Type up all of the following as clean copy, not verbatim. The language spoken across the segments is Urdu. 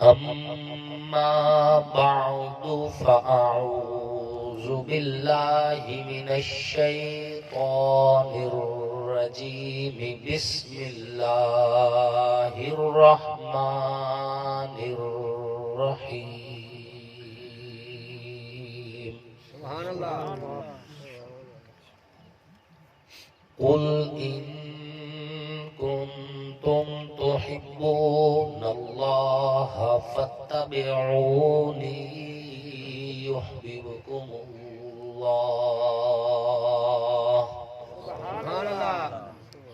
أما بعد فأعوذ بالله من الشيطان الرجيم بسم الله الرحمن الرحيم سبحان اللہ. قل إن كنتم تحبون الله فاتبعوني يحببكم الله. سبحان اللہ.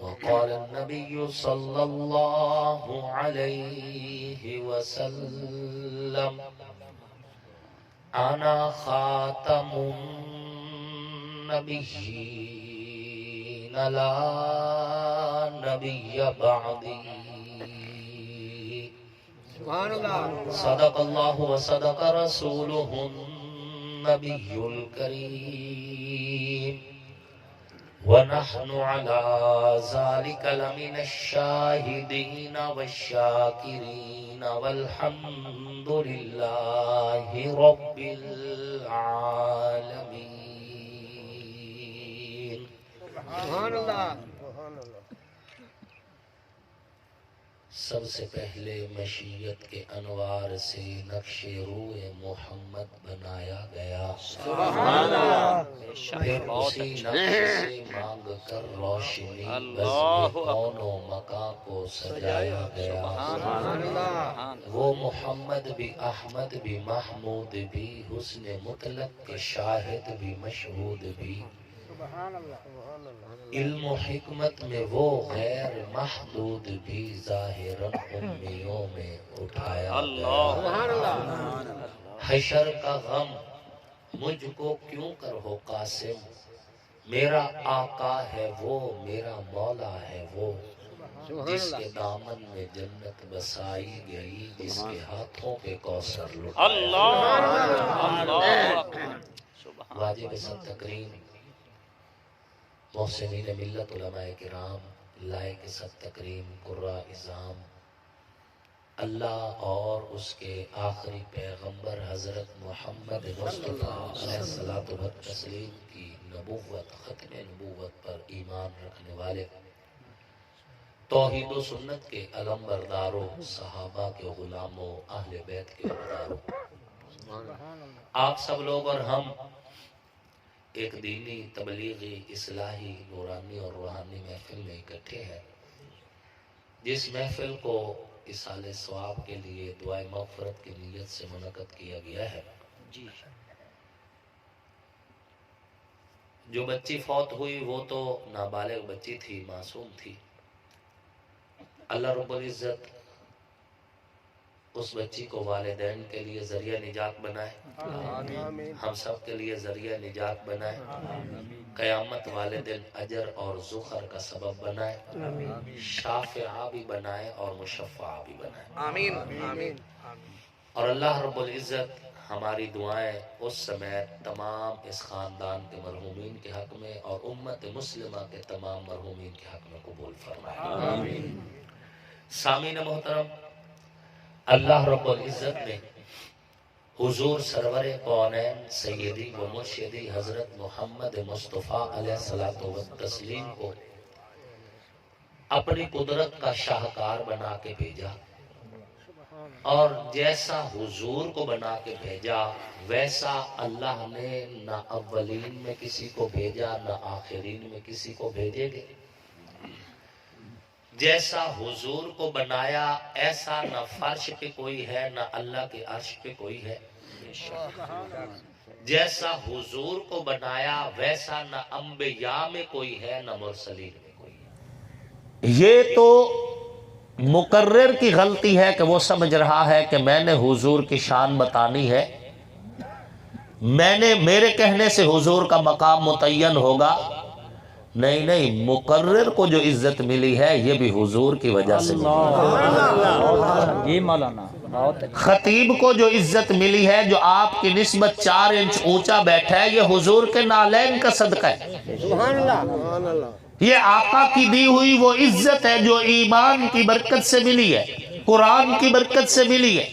وقال النبي صلى الله عليه وسلم أنا خاتم النبيين لا نبي بعدي. سبحان اللہ. صدق الله وصدق رسوله النبي الكريم ونحن على ذلك لمن الشاهدين والشاكرين والحمد لله رب العالمين. سبحان اللہ. سب سے پہلے مشیت کے انوار سے نقش روح محمد بنایا گیا. سبحان اللہ. پھر اسی نقش سے مانگ کر روشنی بزم کون و مکان کو سجایا گیا. سبحان اللہ. وہ محمد بھی احمد بھی محمود بھی حسن مطلق کے شاہد بھی مشہود بھی علم و حکمت میں وہ غیر محدود بھی ظاہراً امیوں میں اٹھایا گیا. سبحان اللہ. حشر کا غم مجھ کو کیوں کر ہو قاسم، میرا آقا ہے وہ میرا مولا ہے وہ، جس کے دامن میں جنت بسائی گئی، جس کے ہاتھوں پہ کوثر لٹایا. واجب سب تکریم محسنین ملت علماء کرام، لائق سب تکریم قراء اعظام، اللہ اور اس کے آخری پیغمبر حضرت محمد مصطفیٰ علیہ الصلوۃ والتسلیم کی نبوت، ختم نبوت پر ایمان رکھنے والے، توحید و سنت کے علم برداروں، صحابہ کے غلاموں، اہل بیت کے وفاداروں، آپ سب لوگ اور ہم ایک دینی، تبلیغی، اصلاحی، نورانی اور روحانی محفل میں اکٹھے ہیں، جس محفل کو اصال ثواب کے لیے دعائے مغفرت کی نیت سے منعقد کیا گیا ہے. جو بچی فوت ہوئی وہ تو نابالغ بچی تھی، معصوم تھی. اللہ رب العزت اس بچی کو والدین کے لیے ذریعہ نجات بنائے، ہم سب کے لیے ذریعہ نجات بنائے، قیامت والے دن اجر اور ذخر کا سبب بنائے، شافعہ بھی بنائے اور مشفع بھی بنائے. آمین. آمین. اور اللہ رب العزت ہماری دعائیں اس سمیت تمام اس خاندان کے مرحومین کے حق میں اور امت مسلمہ کے تمام مرحومین کے حق میں قبول فرمائے. آمین. سامعین محترم، اللہ رب العزت نے حضور سرور کونین سیدی و مرشدی حضرت محمد مصطفیٰ علیہ الصلوۃ والتسلیم کو اپنی قدرت کا شاہکار بنا کے بھیجا، اور جیسا حضور کو بنا کے بھیجا ویسا اللہ نے نہ اولین میں کسی کو بھیجا نہ آخرین میں کسی کو بھیجے گے. جیسا حضور کو بنایا ایسا نہ فرش پہ کوئی ہے نہ اللہ کے عرش پہ کوئی ہے. جیسا حضور کو بنایا ویسا نہ انبیاء میں کوئی ہے نہ مرسلین میں کوئی ہے. یہ تو مقرر کی غلطی ہے کہ وہ سمجھ رہا ہے کہ میں نے حضور کی شان بتانی ہے، میرے کہنے سے حضور کا مقام متعین ہوگا. نہیں، مقرر کو جو عزت ملی ہے یہ بھی حضور کی وجہ سے ملی. یہ مولانا خطیب کو جو عزت ملی ہے، جو آپ کی نسبت 4 انچ اونچا بیٹھا ہے، یہ حضور کے نالین کا صدقہ ہے. سبحان اللہ. یہ آقا کی دی ہوئی وہ عزت ہے جو ایمان کی برکت سے ملی ہے، قرآن کی برکت سے ملی ہے.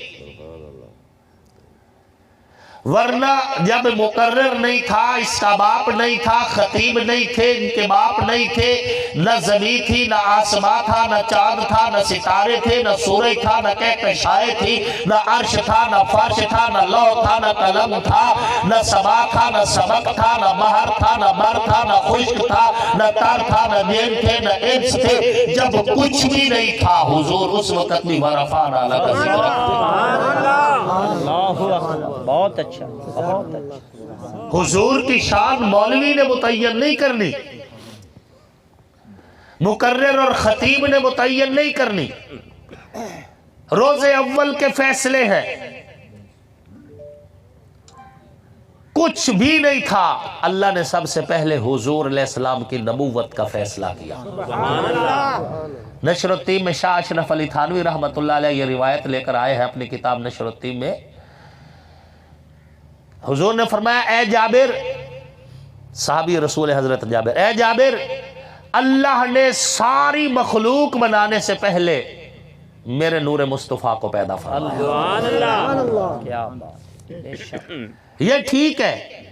ورنہ جب مقرر نہیں تھا، اس کا باپ نہیں تھا، خطیب نہیں تھے، ان کے باپ نہیں تھے، نہ زمین تھی، نہ آسمان تھا، نہ چاند تھا، نہ ستارے تھے، نہ سورج تھا، نہ کہکشائیں تھی، نہ عرش تھا، نہ فرش تھا، نہ لوح تھا، نہ قلم تھا، نہ سما تھا، نہ سبق تھا، نہ بحر تھا، نہ بر تھا، نہ خشک تھا، نہ تر تھا، نہ جن تھے، نہ انس تھے، جب کچھ بھی نہیں تھا حضور اس وقت بھی ورفعنا لک ذکرک. اللہ اکبر، بہت اچھا، بہت اچھا. حضور کی شان مولوی نے متعین نہیں کرنی، مقرر اور خطیب نے متعین نہیں کرنی. روز اول کے فیصلے ہیں، کچھ بھی نہیں تھا، اللہ نے سب سے پہلے حضور علیہ السلام کی نبوت کا فیصلہ کیا. نشر التیم میں شاہ اشرف علی تھانوی رحمت اللہ علیہ یہ روایت لے کر آئے ہیں اپنی کتاب نشر التیم میں. حضور نے فرمایا اے جابر، صحابی رسول حضرت جابر، اے جابر، اللہ نے ساری مخلوق بنانے سے پہلے میرے نور مصطفیٰ کو پیدا فرمایا. کیا بات، بے شک. یہ ٹھیک ہے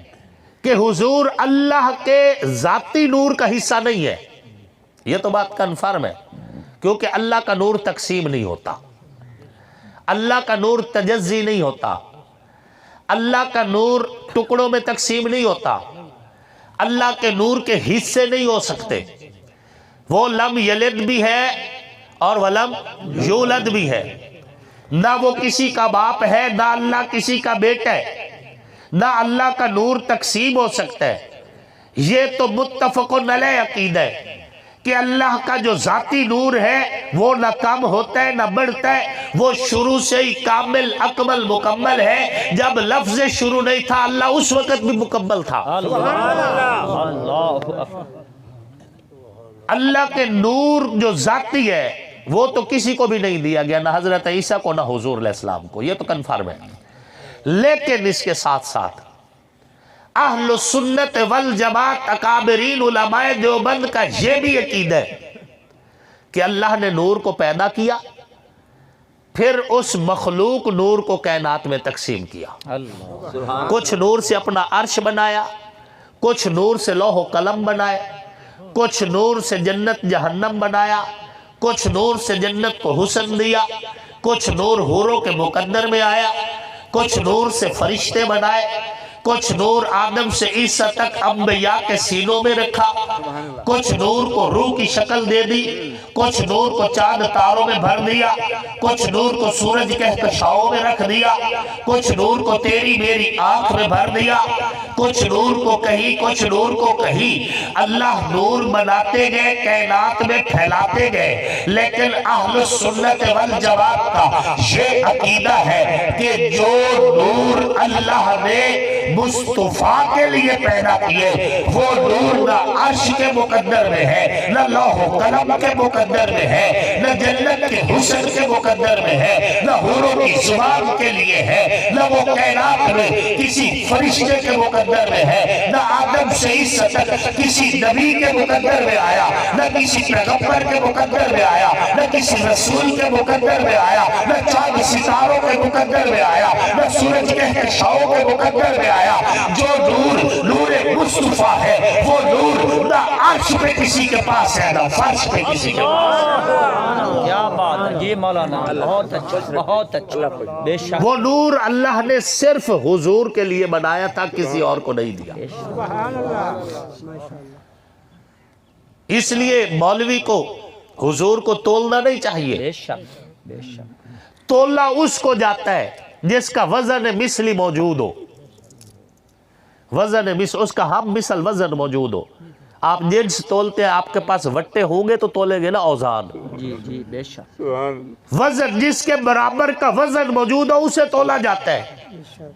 کہ حضور اللہ کے ذاتی نور کا حصہ نہیں ہے، یہ تو بات کنفرم ہے، کیونکہ اللہ کا نور تقسیم نہیں ہوتا، اللہ کا نور تجزی نہیں ہوتا، اللہ کا نور ٹکڑوں میں تقسیم نہیں ہوتا، اللہ کے نور کے حصے نہیں ہو سکتے. وہ لم یلد بھی ہے اور ولم یولد بھی ہے، نہ وہ کسی کا باپ ہے، نہ اللہ کسی کا بیٹا ہے، نہ اللہ کا نور تقسیم ہو سکتا ہے. یہ تو متفقن علیہ عقیدہ ہے کہ اللہ کا جو ذاتی نور ہے وہ نہ کم ہوتا ہے نہ بڑھتا ہے، وہ شروع سے ہی کامل اکمل مکمل ہے. جب لفظ شروع نہیں تھا اللہ اس وقت بھی مکمل تھا. اللہ کے نور جو ذاتی ہے وہ تو کسی کو بھی نہیں دیا گیا، نہ حضرت عیسیٰ کو نہ حضور علیہ السلام کو، یہ تو کنفرم ہے. لیکن اس کے ساتھ ساتھ اہل سنت والجماعت اکابرین علماء دیوبند کا یہ بھی عقیدہ ہے کہ اللہ نے نور کو پیدا کیا، پھر اس مخلوق نور کو کائنات میں تقسیم کیا. کچھ نور سے اپنا عرش بنایا، کچھ نور سے لوح و قلم بنائے، کچھ نور سے جنت جہنم بنایا، کچھ نور سے جنت کو حسن دیا، کچھ نور حوروں کے مقدر میں آیا، کچھ نور سے فرشتے بنائے، کچھ نور آدم سے عیسیٰ تک انبیاء کے سینوں میں رکھا، کچھ نور کو روح کی شکل دے دی، کچھ نور کو چاند تاروں میں بھر دیا، کچھ نور کو سورج کہکشاؤں میں رکھ دیا، کچھ نور کو تیری میری آنکھ میں بھر دیا، کچھ نور کو کہیں کچھ نور کو کہیں. اللہ نور بناتے گئے، کائنات میں پھیلاتے گئے. لیکن اہل سنت والجماعت کا یہ عقیدہ ہے کہ جو نور اللہ نے مصطفیٰ کے لیے پیدا کیے وہ نور نہ عرش کے مقدر میں ہے، نہ لوح و قلم کے مقدر میں ہے، نہ جنت کے حسن کے مقدر میں ہے، نہ حوروں کی زبان کے لیے ہے، نہ وہ کائنات میں کسی فرشتے کے مقدر میں ہے، نہ آدم سے عیسیٰ تک کسی نبی کے مقدر میں آیا، نہ کسی پیغمبر کے مقدر میں آیا، نہ کسی رسول کے مقدر میں آیا، نہ چاند ستاروں کے مقدر میں آیا، نہ سورج کہکشاؤں کے مقدر میں آیا. جو نور نور مصطفیٰ ہے وہ نور نہ عرش پہ کسی کے پاس ہے نہ فرش پہ کسی کے پاس. کیا بات ہے جی مولانا، بہت اچھا، بہت اچھا، بے شک. وہ نور اللہ نے صرف حضور کے لیے بنایا تھا، کسی اور کو نہیں دیا. اس لیے مولوی کو حضور کو تولنا نہیں چاہیے. بے شک، بے شک. تولا اس کو جاتا ہے جس کا وزن مثلی موجود ہو، وزن مثل، اس کا ہم مثل وزن موجود ہو. آپ جنس تولتے ہیں، آپ کے پاس وٹے ہوں گے تو تولے گے نا اوزان. جی جی بے شک. وزن جس کے برابر کا وزن موجود ہو اسے تولا جاتا ہے،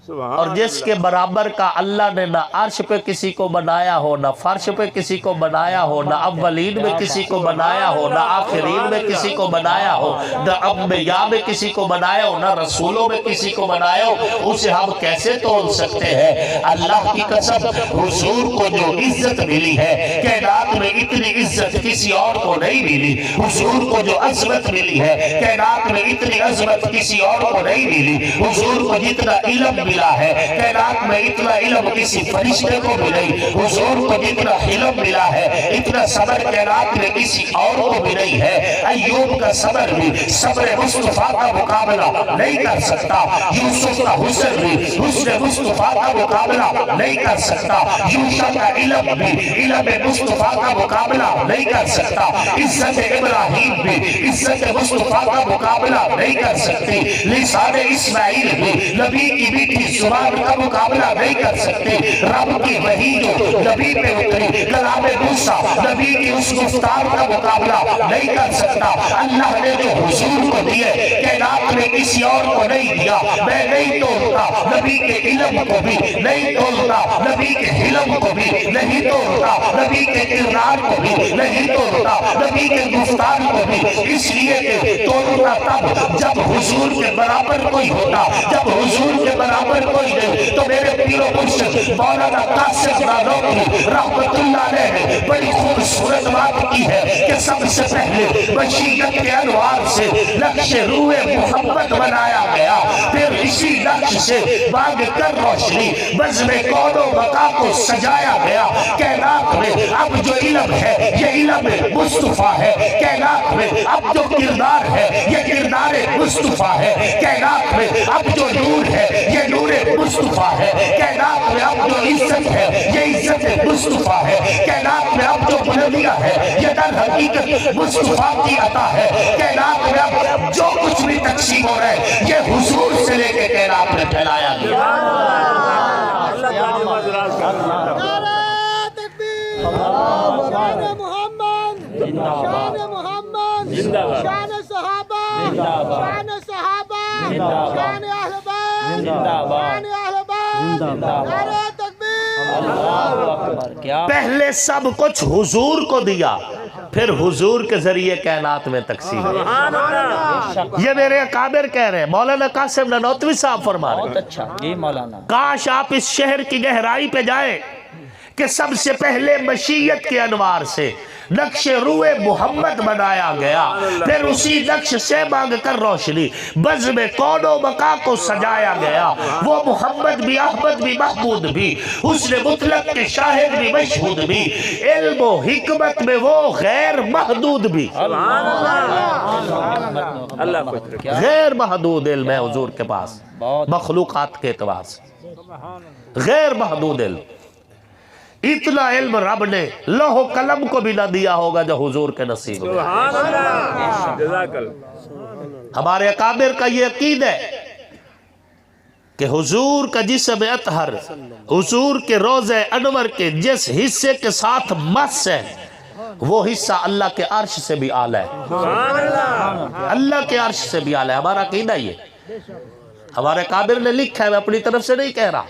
اور جس کے برابر کا اللہ نے نہ عرش پہ کسی کو بنایا ہو، نہ فرش پہ کسی کو بنایا ہو، نہ اولین میں کسی کو بنایا ہو، نہ آخرین میں کسی کو بنایا ہو، نہ انبیاء میں کسی کو بنایا ہو، نہ رسولوں میں کسی کو بنایا ہو، اسے ہم کیسے تول سکتے ہیں؟ اللہ کی قسم حضور کو جو عزت ملی ہے کائنات میں اتنی عزت کسی اور کو نہیں ملی. حضور کو جو عظمت ملی ہے کائنات میں اتنی عظمت کسی اور کو نہیں ملی. حضور کو جتنا علم ملا ہے، کائنات میں اتنا علم کسی فرشتے کو بھی نہیں، حضور کو جتنا علم ملا ہے اتنا صبر کائنات میں کسی اور کو بھی نہیں ہے۔ ایوب کا صبر بھی صبر مصطفیٰ کا مقابلہ نہیں کر سکتا، یوسف کا حسن بھی حسن مصطفیٰ کا مقابلہ نہیں کر سکتا، یوشع کا علم بھی علم مصطفیٰ کا مقابلہ نہیں کر سکتا، عزت ابراہیم بھی عزت مصطفیٰ کا مقابلہ نہیں کر سکتی، لسان اسماعیل بھی نبی کی میٹھی زبان کا مقابلہ نہیں کر سکتی، رب کی وحی جو نبی پہ اتری کلام موسیٰ نبی کی اس گفتار کا مقابلہ نہیں کر سکتا۔ اللہ نے جو حضور کو دیے کائنات میں کسی اور کو نہیں دیا، میں نہیں توڑتا نبی کے علم کو بھی، نہیں توڑتا نبی کے حلم کو بھی، نہیں توڑتا نبی کے کردار کو بھی، نہیں توڑتا نبی کے گفتار کو بھی، اس لیے کہ توڑتا تب جب حضور کے برابر کوئی ہوتا، جب حضور کے برابر کوئی نہیں۔ تو میرے پیر و مرشد مولانا قاسم نانوتوی رحمت اللہ علیہ نے بڑی خوبصورت بات کی ہے کہ سب سے پہلے بشیت کے انوار سے نقش روح محمد بنایا گیا، پھر اسی نقش سے مانگ کر روشنی بزم کون و بقا کو سجایا گیا۔ کائنات میں اب جو علم ہے یہ علم مصطفیٰ ہے، کائنات میں اب جو کردار ہے یہ کردار مصطفیٰ ہے، کائنات میں اب جو نور ہے یہ نور مصطفیٰ ہے، کائنات میں اب جو عزت ہے یہ عزت مصطفیٰ ہے، کائنات میں اب جو بلندیاں ہے یہ در حقیقت مصطفیٰ کی عطا ہے، کائنات میں اب جو کچھ بھی تقسیم ہو رہا ہے یہ حضور سے لے کے کائنات میں پھیلایا گیا۔ شان محمد، شان محمد، شان صحابہ، شان صحابہ، شان اہل بیت، شان اہل بیت، نعرہ تکبیر۔ پہلے سب کچھ حضور کو دیا، پھر حضور کے ذریعے کائنات میں تقسیم ہے۔ یہ میرے اکابر کہہ رہے ہیں، مولانا قاسم نانوتوی صاحب فرما رہے ہیں، بہت اچھا جی مولانا۔ کاش آپ اس شہر کی گہرائی پہ جائیں کہ سب سے پہلے مشیت کے انوار سے نقش روح محمد بنایا گیا، پھر اسی نقش سے مانگ کر روشنی بزم کون و بقا کو سجایا گیا۔ وہ محمد بھی احمد بھی محمود بھی حسن مطلق کے شاہد بھی مشہود بھی، علم و حکمت میں وہ غیر محدود بھی۔ غیر محدود علم ہے حضور کے پاس مخلوقات کے اعتبار سے، غیر محدود علم۔ اتنا علم رب نے لوح و قلم کو بھی نہ دیا ہوگا جو حضور کے نصیب میں۔ ہمارے اکابر کا یہ عقید ہے کہ حضور کا جسم اطہر حضور کے روضہ انور کے جس حصے کے ساتھ مس ہے وہ حصہ اللہ کے عرش سے بھی اعلیٰ ہے، اللہ کے عرش سے بھی اعلیٰ ہے۔ ہمارا عقیدہ یہ ہمارے اکابر نے لکھا ہے، میں اپنی طرف سے نہیں کہہ رہا۔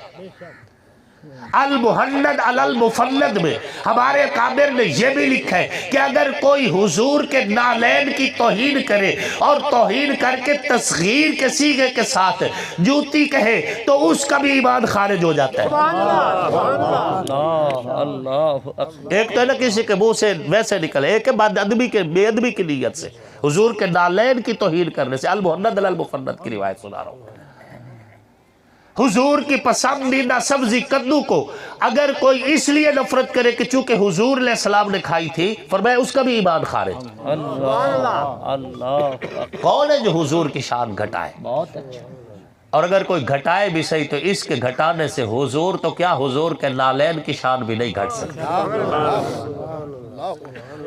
المحند علی المفند میں ہمارے اکابر نے یہ بھی لکھا ہے کہ اگر کوئی حضور کے نالین کی توہین کرے اور توہین کر کے تصغیر کے صیغے کے ساتھ جوتی کہے تو اس کا بھی ایمان خارج ہو جاتا ہے۔ ایک تو ہے نا کسی کے منہ سے ویسے نکلے، ایک ہے بے ادبی کی نیت سے حضور کے نالین کی توہین کرنے سے۔ المحند علی المفند کی روایت سنا رہا ہوں۔ حضور کی پسندیدہ سبزی کدو کو اگر کوئی اس لیے نفرت کرے کہ چونکہ حضور علیہ السلام نے کھائی تھی، فرمایا اس کا بھی ایمان خارج۔ کون ہے جو حضور کی شان گھٹائے؟ بہت اچھا۔ اور اگر کوئی گھٹائے بھی صحیح تو اس کے گھٹانے سے حضور تو کیا حضور کے نالین کی شان بھی نہیں گھٹ سکتی۔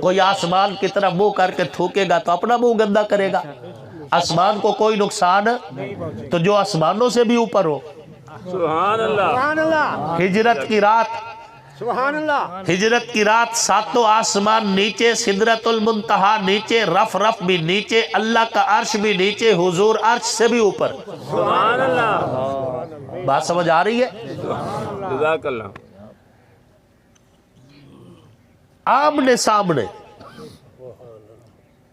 کوئی آسمان کی طرف منہ کر کے تھوکے گا تو اپنا منہ گندا کرے گا، آسمان کو کوئی نقصان تو جو آسمانوں سے بھی اوپر ہو۔ سبحان اللہ، ہجرت کی رات، سبحان اللہ، ہجرت کی رات ساتوں آسمان نیچے، سدرۃ المنتہا نیچے، رف رف بھی نیچے، اللہ کا عرش بھی نیچے، حضور عرش سے بھی اوپر۔ سبحان اللہ، بات سمجھ آ رہی ہے؟ جزاک اللہ۔ آمنے سامنے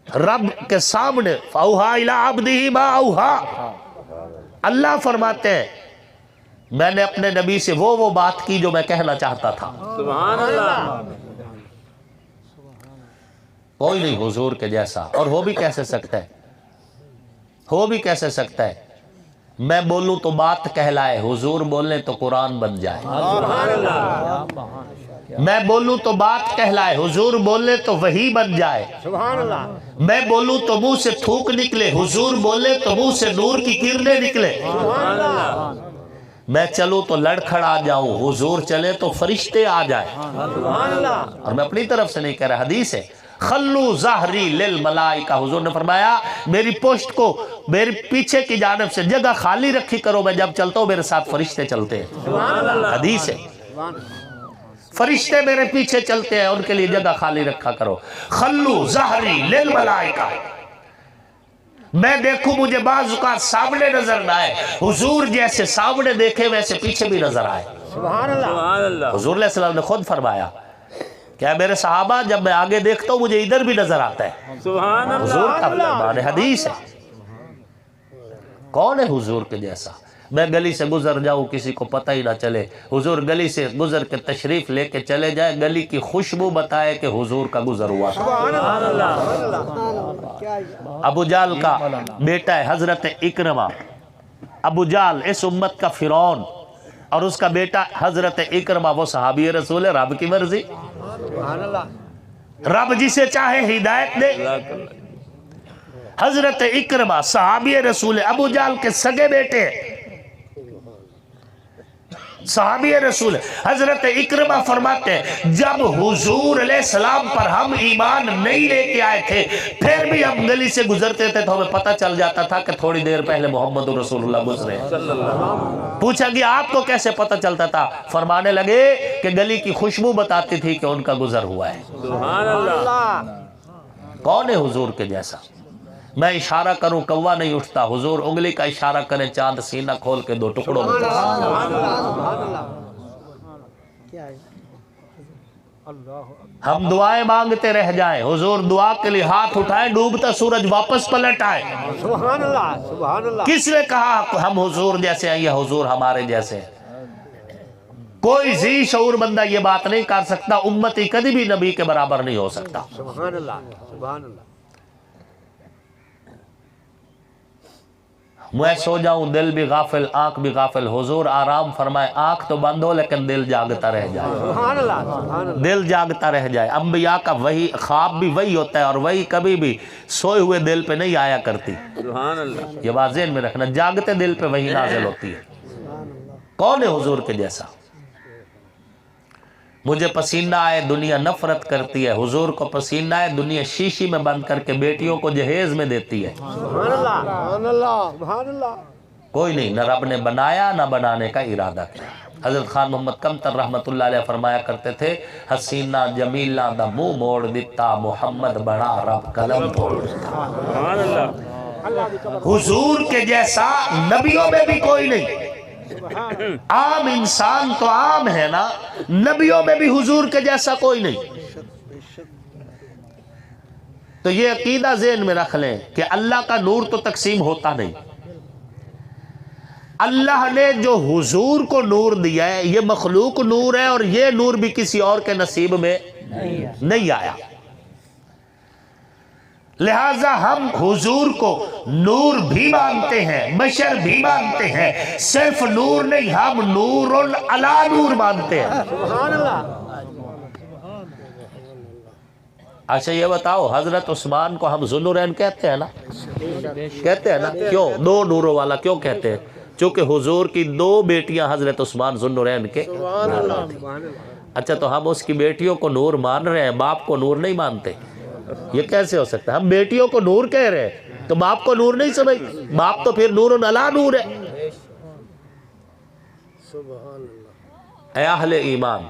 رب کے سامنے فَأَوْحَىٰ إِلَىٰ عَبْدِهِ مَا أَوْحَىٰ، اللہ فرماتے ہیں میں نے اپنے نبی سے وہ بات کی جو میں کہنا چاہتا تھا۔ سبحان اللہ، کوئی نہیں حضور کے جیسا، اور ہو بھی کیسے سکتا ہے، ہو بھی کیسے سکتا ہے۔ میں بولوں تو بات کہلائے، حضور بولیں تو قرآن بن جائے۔ سبحان اللہ میں بولوں تو بات کہلائے، حضور بولیں تو وحی بن جائے۔ سبحان اللہ میں بولوں تو منہ سے تھوک نکلے، حضور بولے تو منہ سے نور کی کرنیں نکلے۔ سبحان اللہ میں چلوں تو لڑکھڑ آ جاؤں، حضور چلے تو فرشتے آ جائیں۔ سبحان اللہ اور میں اپنی طرف سے نہیں کہہ رہا، حدیث ہے، خلو ظہری للملائکہ، حضور نے فرمایا میری پشت کو میری پیچھے کی جانب سے جگہ خالی رکھی کرو، میں جب چلتا ہوں میرے ساتھ فرشتے چلتے ہیں۔ سبحان اللہ حدیث ہے، فرشتے میرے پیچھے چلتے ہیں، ان کے لیے جگہ خالی رکھا کرو۔ خلو ظہری للملائکہ، میں دیکھوں مجھے بعض اوقات سامنے نظر نہ آئے، حضور جیسے سامنے دیکھے ویسے پیچھے بھی نظر آئے۔ سبحان اللہ سبحان اللہ حضور علیہ السلام نے خود فرمایا کہ اے میرے صحابہ جب میں آگے دیکھتا ہوں مجھے ادھر بھی نظر آتا ہے۔ سبحان حضور اللہ کا فرمان ہے، حدیث ہے۔ کون ہے حضور کے جیسا؟ میں گلی سے گزر جاؤں کسی کو پتہ ہی نہ چلے، حضور گلی سے گزر کے تشریف لے کے چلے جائے، گلی کی خوشبو بتائے کہ حضور کا گزر ہوا تھا۔ سبحان اللہ ابو جال کا بیٹا ہے حضرت اکرمہ، ابو جال اس امت کا فرعون، اور اس کا بیٹا حضرت اکرمہ وہ صحابی رسول ہے، رب کی مرضی، سبحان اللہ رب جسے چاہے ہدایت دے۔ حضرت اکرمہ صحابی رسول، ابو جال کے سگے بیٹے صحابی رسول۔ حضرت اکرمہ فرماتے ہیں جب حضور علیہ السلام پر ہم ایمان نہیں لے کے آئے تھے، پھر بھی ہم گلی سے گزرتے تھے تو ہمیں پتہ چل جاتا تھا کہ تھوڑی دیر پہلے محمد رسول اللہ گزرے۔ پوچھا گیا آپ کو کیسے پتہ چلتا تھا؟ فرمانے لگے کہ گلی کی خوشبو بتاتی تھی کہ ان کا گزر ہوا ہے۔ سبحان اللہ کون ہے حضور کے جیسا؟ میں اشارہ کروں کوا نہیں اٹھتا، حضور انگلی کا اشارہ کریں چاند سینہ کھول کے دو ٹکڑوں میں۔ ہم دعائیں مانگتے رہ جائیں، حضور دعا کے لیے ہاتھ اٹھائیں، ڈوبتا سورج واپس پلٹ آئے۔ سبحان اللہ سبحان اللہ کس نے کہا ہم حضور جیسے ہیں یا حضور ہمارے جیسے ہیں؟ کوئی ذی شعور بندہ یہ بات نہیں کر سکتا، امتی کبھی بھی نبی کے برابر نہیں ہو سکتا۔ سبحان اللہ سبحان اللہ میں سو جاؤں دل بھی غافل آنکھ بھی غافل، حضور آرام فرمائے آنکھ تو بند ہو لیکن دل جاگتا رہ جائے، سبحان اللہ سبحان اللہ دل جاگتا رہ جائے۔ انبیاء کا وہی خواب بھی وہی ہوتا ہے، اور وہی کبھی بھی سوئے ہوئے دل پہ نہیں آیا کرتی۔ سبحان اللہ یہ بات ذہن میں رکھنا، جاگتے دل پہ وہی نازل ہوتی ہے۔ کون ہے حضور کے جیسا؟ مجھے پسینہ آئے دنیا نفرت کرتی ہے، حضور کو پسینہ آئے دنیا شیشی میں بند کر کے بیٹیوں کو جہیز میں دیتی ہے۔ سبحان اللہ سبحان اللہ سبحان اللہ کوئی نہیں، نہ رب نے بنایا نہ بنانے کا ارادہ کیا۔ حضرت خان محمد کمتر رحمت اللہ علیہ فرمایا کرتے تھے حسینہ جمیلہ دا منہ موڑ دیتا، محمد بڑا رب قلم توڑ دیتا۔ سبحان اللہ حضور کے جیسا نبیوں میں بھی کوئی نہیں۔ عام انسان تو عام ہے نا، نبیوں میں بھی حضور کے جیسا کوئی نہیں۔ تو یہ عقیدہ ذہن میں رکھ لیں کہ اللہ کا نور تو تقسیم ہوتا نہیں، اللہ نے جو حضور کو نور دیا ہے یہ مخلوق نور ہے، اور یہ نور بھی کسی اور کے نصیب میں نہیں آیا۔ لہٰذا ہم حضور کو نور بھی مانتے ہیں، بشر بھی مانتے ہیں، صرف نور نہیں، ہم نور علی نور مانتے ہیں۔ سبحان اللہ اچھا یہ بتاؤ حضرت عثمان کو ہم ذوالنورین کہتے ہیں نا؟ کہتے ہیں نا؟ کیوں دو نوروں والا کیوں کہتے ہیں؟ چونکہ حضور کی دو بیٹیاں حضرت عثمان ذوالنورین کے نام تھی۔ اچھا تو ہم اس کی بیٹیوں کو نور مان رہے ہیں، باپ کو نور نہیں مانتے؟ یہ کیسے ہو سکتا ہے؟ ہم بیٹیوں کو نور کہہ رہے ہیں تو باپ کو نور نہیں سمجھ؟ باپ تو پھر نور علی نور ہے۔ اے اہل ایمان،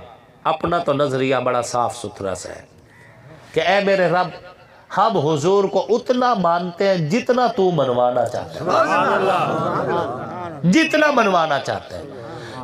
اپنا تو نظریہ بڑا صاف ستھرا سا ہے کہ اے میرے رب ہم حضور کو اتنا مانتے ہیں جتنا تو منوانا چاہتے ہیں، جتنا منوانا چاہتے ہیں،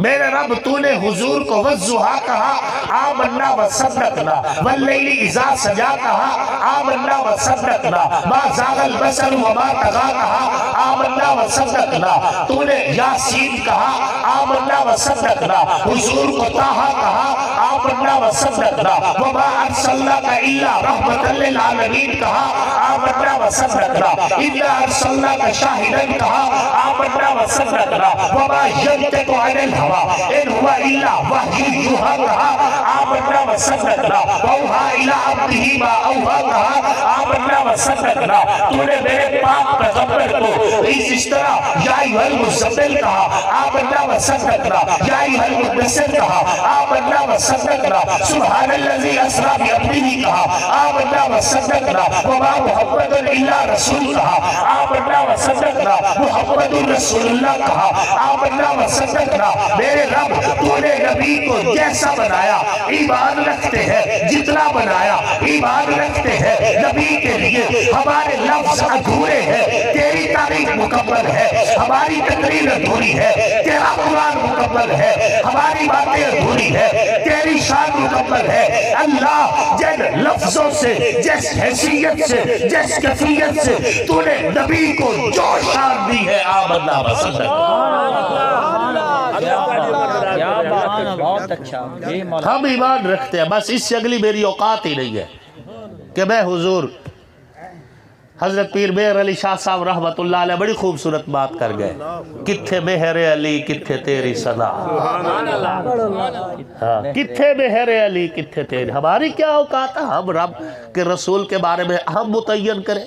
میرے رب تو نے حضور کو والضحیٰ کہا آمنا وصدقنا، واللیل اذا سجا کہا آمنا وصدقنا، ما زاغ البصر وما طغى کہا آمنا وصدقنا، تو نے یاسین کہا آمنا وصدقنا، حضور کو طٰہٰ کہا آمنا وصدقنا، وما ارسلناک الا رحمۃ للعالمین کہا آمنا وصدقنا، انا ارسلناک شاہدا کہا آمنا وصدقنا، وما ينطق عن الهوى ان هو الا وحی یوحی کہا آمنا وصدقنا، واوحی الی عبدہ ما اوحی کہا آمنا وصدقنا، تو نے میرے پاک پیغمبر کو اس طرح یا ایھا المزمل کہا آمنا وصدقنا، یا ایھا المدثر کہا آمنا وصدقنا، سبحان الذی اسریٰ بعبدہ کہا آمنا وصدقنا، وما محمد الا رسول کہا آمنا وصدقنا، محمد رسول اللہ کہا آمنا وصدقنا۔ میرے رب تو نے نبی کو جیسا بنایا ایمان رکھتے ہیں، جتنا بنایا ایمان رکھتے ہیں، نبی کے لیے ہمارے لفظ ادھورے ہیں، تیری تعریف مکمل ہے، ہماری تقریر ادھوری ہے، تیرا قرآن مکمل ہے، ہماری باتیں ادھوری ہے، تیری شان مکمل ہے۔ اللہ جن لفظوں سے، جس حیثیت سے، جس کیفیت سے تو نے نبی کو جو شان دی ہے آمنا وصدقنا۔ بہت اچھا، ہم ایمان رکھتے ہیں، بس اس سے اگلی میری اوقات ہی نہیں ہے کہ میں حضور حضرت پیر مہر علی شاہ صاحب رحمت اللہ علیہ بڑی خوبصورت بات کر گئے، کتھے مہر علی کتھے تیری صدا، کتھے مہر علی کتھے تیری، ہماری کیا اوقات ہے ہم رب کے رسول کے بارے میں ہم متعین کریں،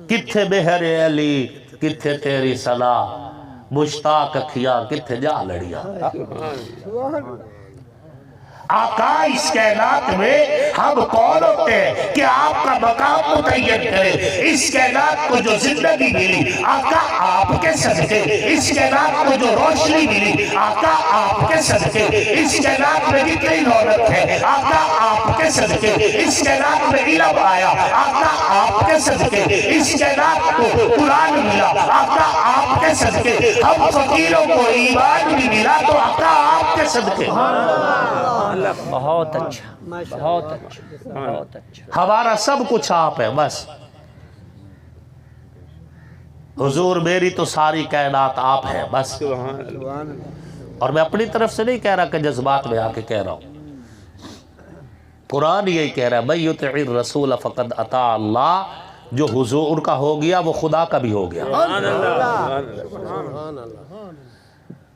کتھے مہر علی کتھے تیری صدا، مشتاق اکھیاں کتھے جا لڑیا۔ آقا اس کائنات میں ہم کون ہوتے ہیں کہ آپ کا مقام متعین کرے، اس کائنات کو جو زندگی ملی آقا آپ کے صدقے، اس کائنات کو جو روشنی ملی آقا آپ کے صدقے، اس کائنات میں جتنی دولت ہے آقا آپ کے صدقے، اس کائنات میں علم آیا آقا آپ کے صدقے، اس کائنات کو قرآن ملا آقا آپ کے صدقے، ہم فقیروں کو ایمان بھی ملا تو آقا آپ کے صدقے۔ بہت اچھا، بہت اچھا، بہت اچھا۔ ہمارا سب کچھ آپ ہے، بس حضور میری تو ساری کائنات آپ ہے بس۔ اور میں اپنی طرف سے نہیں کہہ رہا کہ جذبات میں آ کے کہہ رہا ہوں، قرآن یہی کہہ رہا ہے من یطع الرسول فقد اطاع اللہ، جو حضور کا ہو گیا وہ خدا کا بھی ہو گیا۔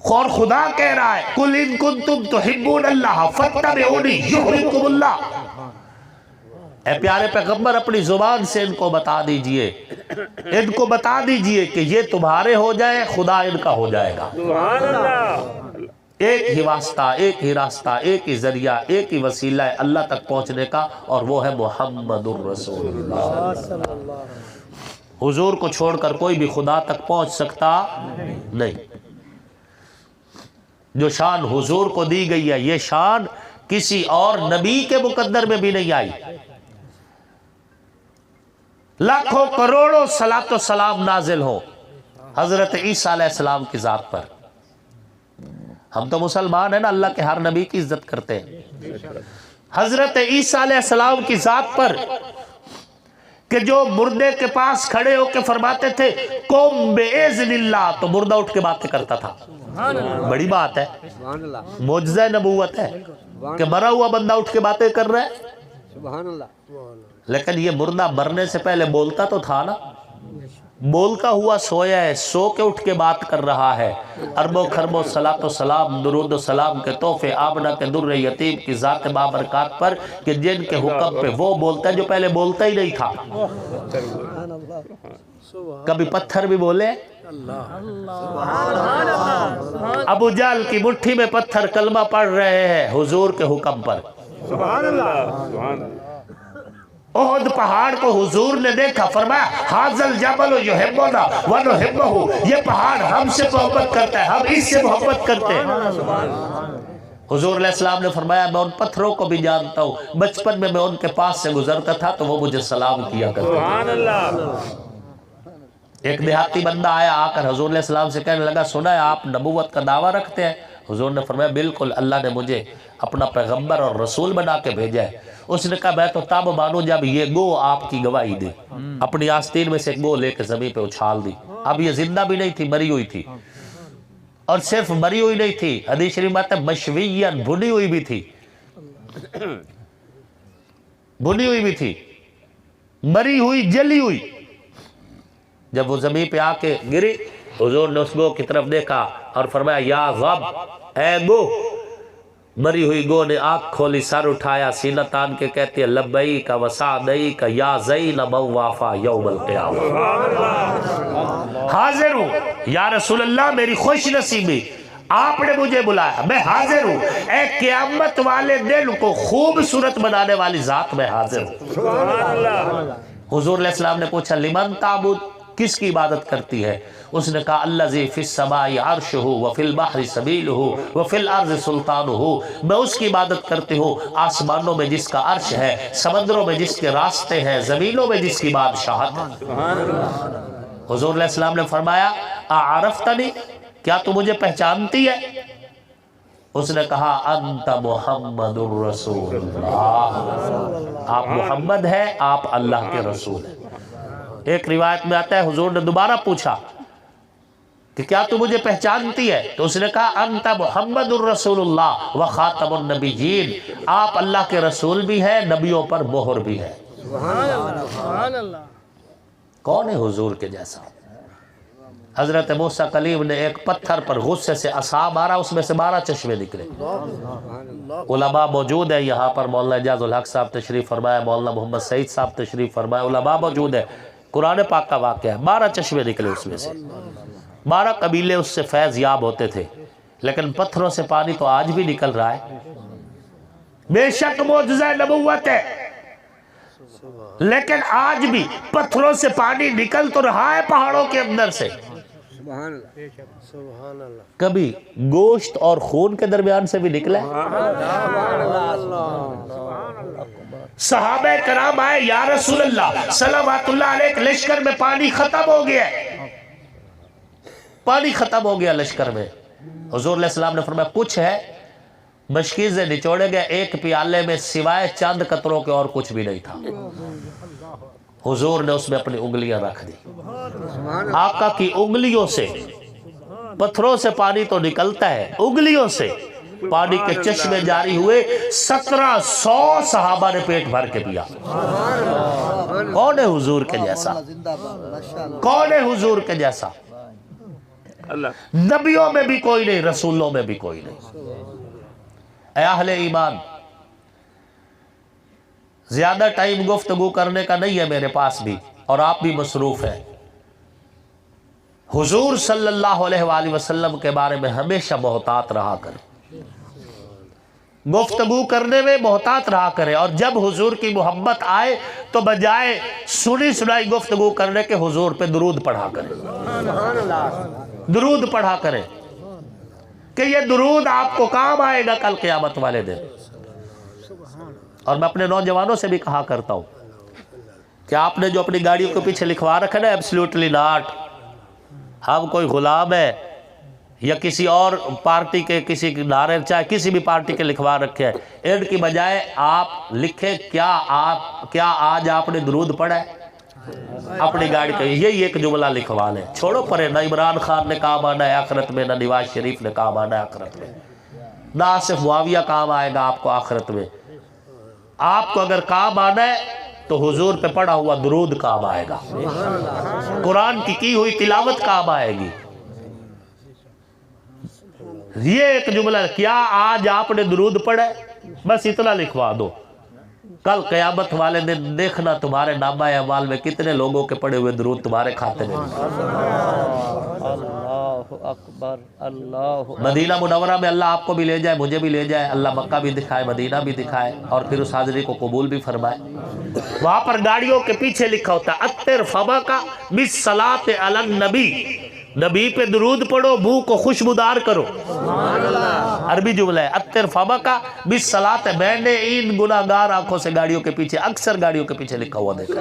اور خدا کہہ رہا ہے قل ان کنتم تحبون اللہ فاتبعونی یحببکم اللہ۔ اے پیارے پیغمبر اپنی زبان سے ان کو بتا دیجئے، ان کو بتا دیجئے کہ یہ تمہارے ہو جائے خدا ان کا ہو جائے گا۔ ایک ہی واسطہ، ایک ہی راستہ، ایک ہی ذریعہ، ایک ہی وسیلہ ہے اللہ تک پہنچنے کا، اور وہ ہے محمد الرسول اللہ۔ حضور کو چھوڑ کر کوئی بھی خدا تک پہنچ سکتا نہیں۔ جو شان حضور کو دی گئی ہے یہ شان کسی اور نبی کے مقدر میں بھی نہیں آئی۔ لاکھوں کروڑوں صلاۃ و سلام نازل ہو حضرت عیسیٰ علیہ السلام کی ذات پر۔ ہم تو مسلمان ہیں نا، اللہ کے ہر نبی کی عزت کرتے ہیں۔ حضرت عیسیٰ علیہ السلام کی ذات پر کہ جو مردے کے پاس کھڑے ہو کے فرماتے تھے قم بِإِذْنِ اللہ، تو مردہ اٹھ کے باتیں کرتا تھا۔ بڑی بات ہے، معجزہ نبوت ہے کہ مرا ہوا بندہ اٹھ کے باتیں کر رہا ہے۔ لیکن یہ مردہ مرنے سے پہلے بولتا تو تھا نا، بولتا ہوا سویا ہے، سو کے اٹھ کے بات کر رہا ہے۔ اربوں خربوں صلاۃ و سلام، درود و سلام کے تحفے آمنہ کے در یتیم کی ذات بابرکات پر کہ جن کے حکم پہ وہ بولتا ہے جو پہلے بولتا ہی نہیں تھا۔ کبھی پتھر بھی بولے، ابو جہل کی مٹھی میں پتھر کلمہ پڑھ رہے ہیں حضور کے حکم پر۔ احد پہاڑ کو حضور نے دیکھا، فرمایا ھذا الجبل یحبنا ونحبہ، یہ پہاڑ ہم سے محبت کرتا ہے، ہم اس سے محبت کرتے ہیں۔ حضور علیہ السلام نے فرمایا میں ان پتھروں کو بھی جانتا ہوں، بچپن میں ان کے پاس سے گزرتا تھا تو وہ مجھے سلام کیا کرتے تھے۔ ایک دیہاتی بندہ آیا، آ کر حضور علیہ السلام سے کہنے لگا سنا ہے آپ نبوت کا دعویٰ رکھتے ہیں؟ حضور نے فرمایا بالکل، اللہ نے مجھے اپنا پیغمبر اور رسول بنا کے بھیجا ہے۔ اس نے کہا میں تو تب مانوں جب یہ گو آپ کی گواہی دے۔ اپنی آستین میں سے ایک گو لے کے زمین پہ اچھال دی۔ اب یہ زندہ بھی نہیں تھی، مری ہوئی تھی، اور صرف مری ہوئی نہیں تھی، حدیث شریف میں آتا ہے مشویاً، بھنی ہوئی بھی تھی، بھنی ہوئی بھی تھی، مری ہوئی، جلی ہوئی۔ جب وہ زمین پہ آ کے گری، حضور نے اس گو کی طرف دیکھا اور فرمایا یا رب، اے گو۔ مری ہوئی گو نے آنکھ کھولی، سر اٹھایا، سینہ تان کے کہتی ہے لبیک و سعدیک یا زین من وافا یوم القیامہ، حاضر ہوں یا رسول اللہ، میری خوش نصیبی، آپ نے مجھے بلایا، میں حاضر ہوں، اے قیامت والے دن کو خوبصورت بنانے والی ذات، میں حاضر ہوں۔ حضور علیہ السلام نے پوچھا لمن تعبد، کس کی عبادت کرتی ہے؟ اس نے کہا الذی فی السماء عرشہ وفی البحر سبیلہ وفی الارض سلطانہ، میں اس کی عبادت کرتی ہوں آسمانوں میں جس کا عرش ہے، سمندروں میں جس کے راستے ہیں، زمینوں میں جس کی بادشاہت ہے۔ حضور علیہ السلام نے فرمایا اعرفتنی، کیا تو مجھے پہچانتی ہے؟ اس نے کہا انت محمد الرسول اللہ، آپ محمد ہیں، آپ اللہ کے رسول ہیں۔ ایک روایت میں آتا ہے حضور نے دوبارہ پوچھا کہ کیا تو مجھے پہچانتی ہے؟ تو اس نے کہا انت محمد الرسول اللہ و خاتم النبیین، آپ اللہ کے رسول بھی ہیں، نبیوں پر مہر بھی ہے۔ کون ہے حضور کے جیسا؟ حضرت موسیٰ کلیم نے ایک پتھر پر غصے سے عصا مارا، اس میں سے 12 چشمے نکلے۔ علماء موجود ہے یہاں پر، مولانا اعجاز الحق صاحب تشریف فرمایا، مولانا محمد سعید صاحب تشریف فرمایا، علماء موجود ہے، قرآن پاک کا واقعہ ہے۔ 12 چشمے نکلے اس میں سے، 12 قبیلے اس سے فیض یاب ہوتے تھے، لیکن پتھروں سے پانی تو آج بھی نکل رہا ہے۔ بے شک معجزہ نبوت ہے، لیکن آج بھی پتھروں سے پانی نکل تو رہا ہے پہاڑوں کے اندر سے۔ کبھی گوشت اور خون کے درمیان سے بھی نکلا ہے۔ صحابہ کرام آئے یا رسول اللہ صلوات اللہ علیہ، لشکر میں پانی ختم ہو گیا، پانی ختم ہو گیا لشکر میں۔ حضور علیہ السلام نے فرمایا کچھ ہے، مشکیزیں نچوڑے گئے، ایک پیالے میں سوائے چند قطروں کے اور کچھ بھی نہیں تھا۔ حضور نے اس میں اپنی انگلیاں رکھ دی، آقا کی انگلیوں سے، پتھروں سے پانی تو نکلتا ہے، انگلیوں سے پانی کے چشمے جاری ہوئے، 1700 صحابہ نے پیٹ بھر کے پیا۔ کون ہے حضور کے جیسا؟ کون ہے حضور کے جیسا؟ نبیوں میں بھی کوئی نہیں، رسولوں میں بھی کوئی نہیں۔ اے اہل ایمان، زیادہ ٹائم گفتگو کرنے کا نہیں ہے میرے پاس بھی، اور آپ بھی مصروف ہیں۔ حضور صلی اللہ علیہ وآلہ وسلم کے بارے میں ہمیشہ محتاط رہا کریں، گفتگو کرنے میں محتاط رہا کریں، اور جب حضور کی محبت آئے تو بجائے سنی سنائی گفتگو کرنے کے حضور پہ درود پڑھا کریں، درود پڑھا کریں، کہ یہ درود آپ کو کام آئے گا کل قیامت والے دن۔ اور میں اپنے نوجوانوں سے بھی کہا کرتا ہوں کہ آپ نے جو اپنی گاڑیوں کے پیچھے لکھوا رکھا ہے ایبسلیوٹلی ناٹ، ہم کوئی غلام ہے یا کسی اور پارٹی کے کسی نعرے، چاہے کسی بھی پارٹی کے لکھوا رکھے ہیں، ان کی بجائے آپ لکھیں کیا آج آپ نے درود پڑھا ہے اپنی گاڑی کے؟ یہی ایک جملہ لکھوا لیں، چھوڑو پرے، نہ عمران خان نے کام آنا ہے آخرت میں، نہ نواز شریف نے کام آنا ہے آخرت میں، نہ آصف معاویہ کام آئے گا آپ کو آخرت میں۔ آپ کو اگر کام آنا ہے تو حضور پہ پڑھا ہوا درود کام آئے گا، قرآن کی ہوئی تلاوت کام آئے گی۔ یہ ایک جملہ، کیا آج آپ نے درود پڑھا ہے، بس اتنا لکھوا دو، کل قیامت والے دن دیکھنا تمہارے نامہ اعمال میں کتنے لوگوں کے پڑے ہوئے درود تمہارے کھاتے میں۔ اللہ اکبر، اللہ مدینہ منورہ میں اللہ آپ کو بھی لے جائے، مجھے بھی لے جائے، اللہ مکہ بھی دکھائے، مدینہ بھی دکھائے، اور پھر اس حاضری کو قبول بھی فرمائے۔ وہاں پر گاڑیوں کے پیچھے لکھا ہوتا ہے اطر فمک بالصلاۃ علی النبی، نبی پہ درود پڑھو، منہ کو خوشبودار کرو۔ عربی جملہ ہے اطر فمک بالصلاۃ، میں نے ان گناہگار آنکھوں سے گاڑیوں کے پیچھے، اکثر گاڑیوں کے پیچھے لکھا ہوا دیکھا۔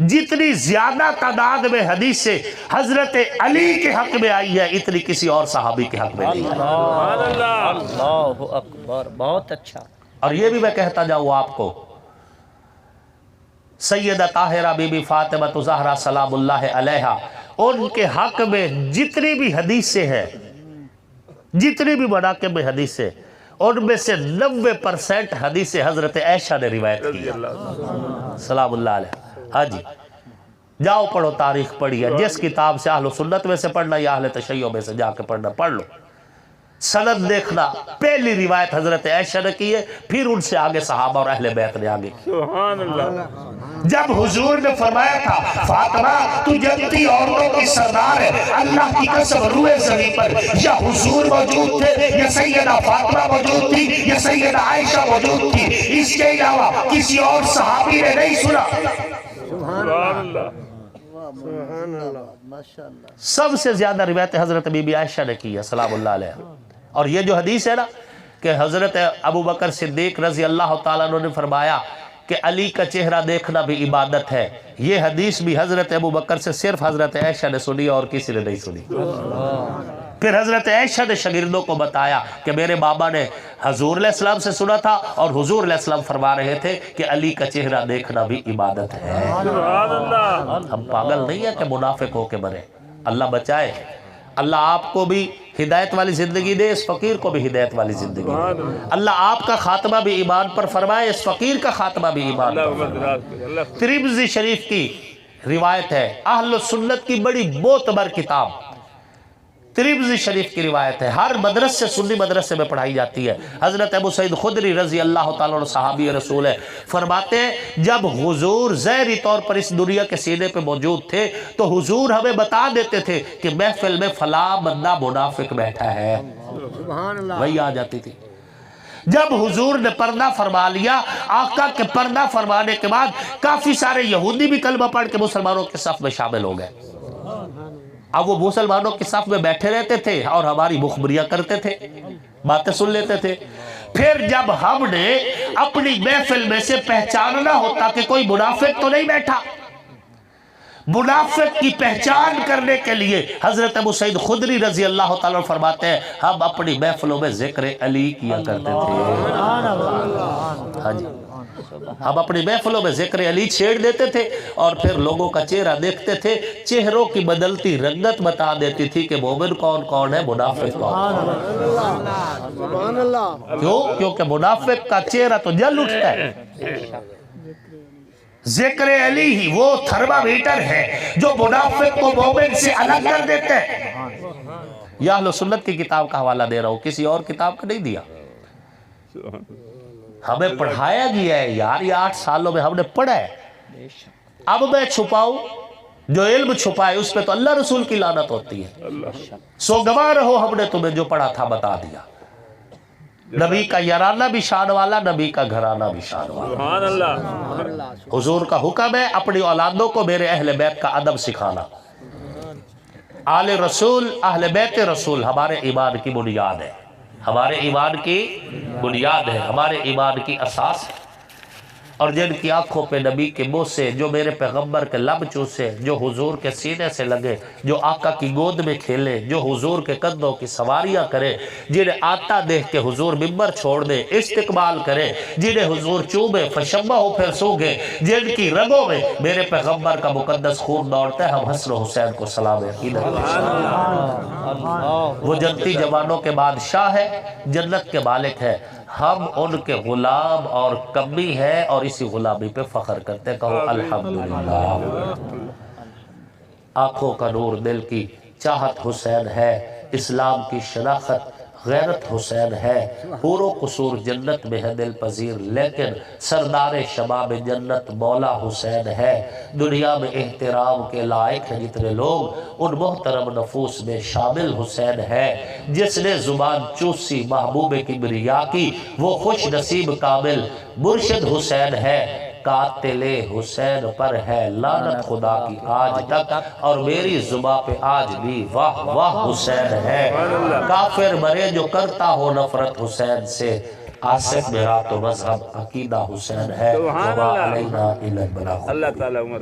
جتنی زیادہ تعداد میں حدیثیں حضرت علی کے حق میں آئی ہے اتنی کسی اور صحابی کے حق میں نہیں ہے۔ سبحان اللہ اللہ اکبر، بہت اچھا۔ اور یہ بھی میں کہتا جاؤں آپ کو، سیدہ طاہرہ بی بی فاطمہ زہرا سلام اللہ علیہا، ان کے حق میں جتنی بھی حدیثیں ہیں، جتنی بھی مناقب میں حدیثیں، ان میں سے 90% حدیثیں حضرت عائشہ نے روایت کی ہے سلام اللہ علیہ۔ ہاں جی، جاؤ پڑھو، تاریخ پڑھیے، جس کتاب سے اہل سنت میں سے پڑھنا یا اہل تشیع میں سے جا کے پڑھنا، پڑھ لو، سند دیکھنا، پہلی روایت حضرت عائشہ نے کی ہے، پھر ان سے آگے صحابہ اور اہل بیت نے آگے کی۔ سبحان اللہ۔ جب حضور نے فرمایا تھا فاطمہ تو جنتی عورتوں کی سردار ہے، اللہ کی قسم روئے زمین پر یا حضور موجود تھے، یا سیدہ فاطمہ موجود تھی، یا سیدہ عائشہ موجود تھی، اس کے علاوہ کسی اور صحابی نے نہیں سنا۔ سبحان اللہ۔ سب سے زیادہ روایت حضرت بی بی عائشہ نے کی ہے سلام اللہ علیہ۔ اور یہ جو حدیث ہے نا کہ حضرت ابو بکر صدیق رضی اللہ تعالیٰ عنہ نے فرمایا کہ علی کا چہرہ دیکھنا بھی عبادت ہے، یہ حدیث بھی حضرت ابو بکر سے صرف حضرت عائشہ نے سنی اور کسی نے نہیں سنی۔ پھر حضرت عائشہ نے شاگردوں کو بتایا کہ میرے بابا نے حضور علیہ السلام سے سنا تھا اور حضور علیہ السلام فرما رہے تھے کہ علی کا چہرہ دیکھنا بھی عبادت ہے۔ سبحان اللہ۔ ہم پاگل نہیں ہیں کہ منافق ہو کے مرے، اللہ بچائے۔ اللہ آپ کو بھی ہدایت والی زندگی دے، اس فقیر کو بھی ہدایت والی زندگی دے۔ اللہ آپ کا خاتمہ بھی ایمان پر فرمائے، اس فقیر کا خاتمہ بھی ایمان پر۔ ترمذی شریف کی روایت ہے، اہل سنت کی بڑی معتبر کتاب ترمذی شریف کی روایت ہے، ہر مدرسے سنی مدرسے میں پڑھائی جاتی ہے۔ حضرت ابو سعید خدری رضی اللہ تعالیٰ عنہ صحابی رسول ہے، فرماتے ہیں جب حضور ظاہری طور پر اس دنیا کے سینے پہ موجود تھے تو حضور ہمیں بتا دیتے تھے کہ محفل میں فلاں بندہ منافق بیٹھا ہے، وہی آ جاتی تھی۔ جب حضور نے پردہ فرما لیا، آقا کے پردہ فرمانے کے بعد کافی سارے یہودی بھی کلمہ پڑھ کے مسلمانوں کے صف میں شامل ہو گئے۔ اب وہ مسلمانوں کے صف میں بیٹھے رہتے تھے اور ہماری مخبریاں کرتے تھے، باتیں سن لیتے تھے۔ پھر جب ہم نے اپنی محفل میں سے پہچاننا ہوتا کہ کوئی منافق تو نہیں بیٹھا، منافق کی پہچان کرنے کے لیے حضرت ابو سعید خدری رضی اللہ تعالیٰ فرماتے ہیں ہم اپنی محفلوں میں ذکر علی کیا کرتے تھے۔ ہاں جی، ہم اپنی محفلوں میں ذکر علی چھیڑ دیتے تھے اور پھر لوگوں کا چہرہ دیکھتے تھے، چہروں کی بدلتی رنگت بتا دیتی تھی کہ مومن کون کون ہے، منافق کون کون ہے۔ کیوں؟ کیونکہ منافق کا چہرہ تو جل اٹھتا ہے۔ ذکر علی ہی وہ تھرمامیٹر ہے جو منافق کو مومن سے الگ کر دیتے ہیں۔ یہ اہل سنت کی کتاب کا حوالہ دے رہا ہوں، کسی اور کتاب کا نہیں دیا۔ ہمیں پڑھایا گیا ہے یار، یہ 8 سالوں میں ہم نے پڑھا ہے۔ اب میں چھپاؤں، جو علم چھپائے اس پہ تو اللہ رسول کی لعنت ہوتی ہے۔ سو گواہ رہو ہم نے تمہیں جو پڑھا تھا بتا دیا۔ نبی کا یارانہ بھی شان والا، نبی کا گھرانہ بھی شان والا۔ سبحان اللہ۔ حضور کا حکم ہے اپنی اولادوں کو میرے اہل بیت کا ادب سکھانا۔ آل رسول، اہل بیت رسول ہمارے ایمان کی بنیاد ہے، ہمارے ایمان کی بنیاد ہے، ہمارے ایمان کی اساس ہے۔ اور جن کی آنکھوں پہ نبی کے منہ سے، جو میرے پیغمبر کے لب چوسے، جو حضور کے سینے سے لگے، جو آقا کی گود میں کھیلے، جو حضور کے قدموں کی سواریاں کرے، جنہیں آتا دیکھ کے حضور ممبر چھوڑ دے، استقبال کرے، جنہیں حضور چوبے فشمہ ہو پھر سوگے، جن کی رگوں میں میرے پیغمبر کا مقدس خون دوڑتا ہے، ہم حسن و حسین کو سلام عقیدت کرتے ہیں۔ وہ جنتی جوانوں کے بادشاہ ہے، جنت کے مالک ہے، ہم ان کے غلام اور کمی ہیں اور اسی غلامی پہ فخر کرتے، کہو الحمدللہ۔ آنکھوں کا نور دل کی چاہت حسین ہے، اسلام کی شناخت غیرت حسین ہے، پورو قصور جنت میں ہے دل پذیر، لیکن سردار شباب جنت مولا حسین ہے۔ دنیا میں احترام کے لائق ہیں جتنے لوگ، ان محترم نفوس میں شامل حسین ہے۔ جس نے زبان چوسی محبوب کبریا کی، وہ خوش نصیب کامل مرشد حسین ہے۔ قاتل حسین پر ہے لعنت خدا کی آج تک، اور میری زباں پہ آج بھی واہ واہ حسین ہے۔ کافر مرے جو کرتا ہو نفرت حسین سے، عاصف میرا تو مذہب عقیدہ حسین ہے۔ وما علینا الا البلاغ۔ اللہ تعالیٰ عمر